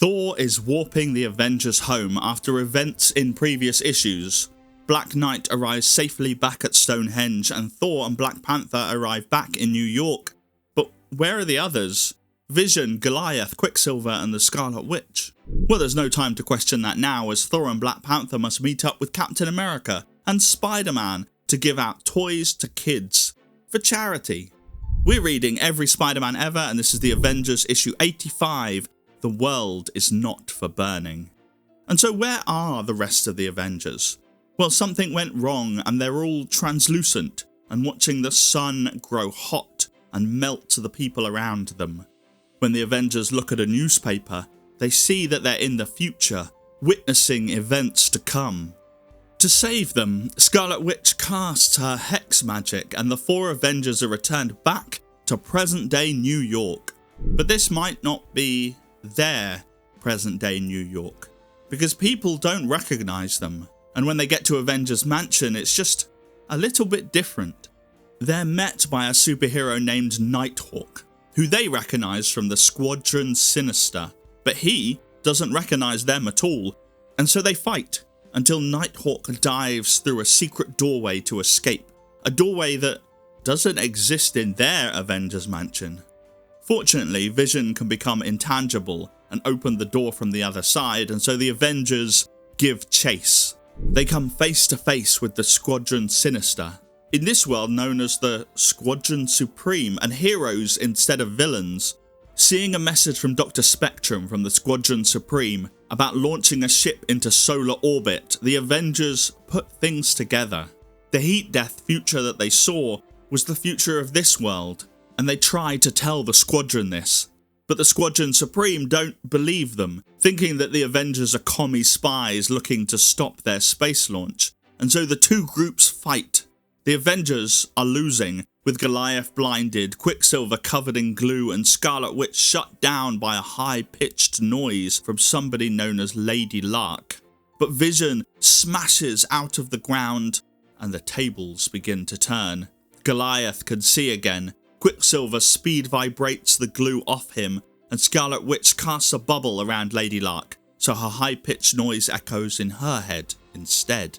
Thor is warping the Avengers home after events in previous issues. Black Knight arrives safely back at Stonehenge and Thor and Black Panther arrive back in New York. But where are the others? Vision, Goliath, Quicksilver and the Scarlet Witch? Well, there's no time to question that now, as Thor and Black Panther must meet up with Captain America and Spider-Man to give out toys to kids for charity. We're reading every Spider-Man ever, and this is the Avengers issue 85, The World is Not for Burning. And so where are the rest of the Avengers? Well, something went wrong and they're all translucent and watching the sun grow hot and melt the people around them. When the Avengers look at a newspaper, they see that they're in the future, witnessing events to come. To save them, Scarlet Witch casts her hex magic and the 4 Avengers are returned back to present-day New York. But this might not be their present-day New York, because people don't recognise them, and when they get to Avengers Mansion it's just a little bit different. They're met by a superhero named Nighthawk, who they recognise from the Squadron Sinister, but he doesn't recognise them at all, and so they fight until Nighthawk dives through a secret doorway to escape, a doorway that doesn't exist in their Avengers Mansion. Fortunately, Vision can become intangible and open the door from the other side, and so the Avengers give chase. They come face to face with the Squadron Sinister, in this world known as the Squadron Supreme, and heroes instead of villains. Seeing a message from Dr. Spectrum from the Squadron Supreme about launching a ship into solar orbit, the Avengers put things together. The heat death future that they saw was the future of this world, and they tried to tell the Squadron this. But the Squadron Supreme don't believe them, thinking that the Avengers are commie spies looking to stop their space launch, and so the two groups fight. The Avengers are losing, with Goliath blinded, Quicksilver covered in glue and Scarlet Witch shut down by a high-pitched noise from somebody known as Lady Lark. But Vision smashes out of the ground and the tables begin to turn. Goliath can see again, Quicksilver speed vibrates the glue off him, and Scarlet Witch casts a bubble around Lady Lark, so her high-pitched noise echoes in her head instead.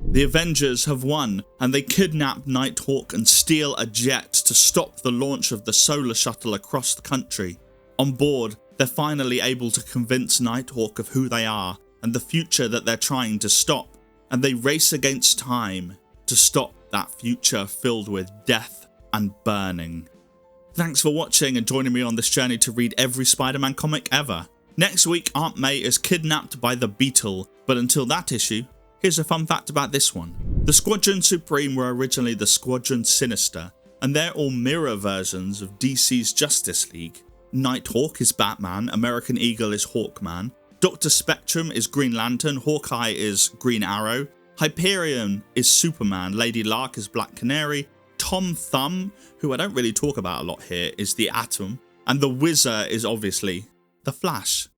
The Avengers have won, and they kidnap Nighthawk and steal a jet to stop the launch of the solar shuttle across the country. On board, they're finally able to convince Nighthawk of who they are and the future that they're trying to stop, and they race against time to stop that future filled with death and burning. Thanks for watching and joining me on this journey to read every Spider-Man comic ever. Next week, Aunt May is kidnapped by the Beetle, but until that issue, here's a fun fact about this one. The Squadron Supreme were originally the Squadron Sinister, and they're all mirror versions of DC's Justice League. Nighthawk is Batman, American Eagle is Hawkman, Dr. Spectrum is Green Lantern, Hawkeye is Green Arrow, Hyperion is Superman, Lady Lark is Black Canary, Tom Thumb, who I don't really talk about a lot here, is the Atom, and the Whizzer is obviously the Flash.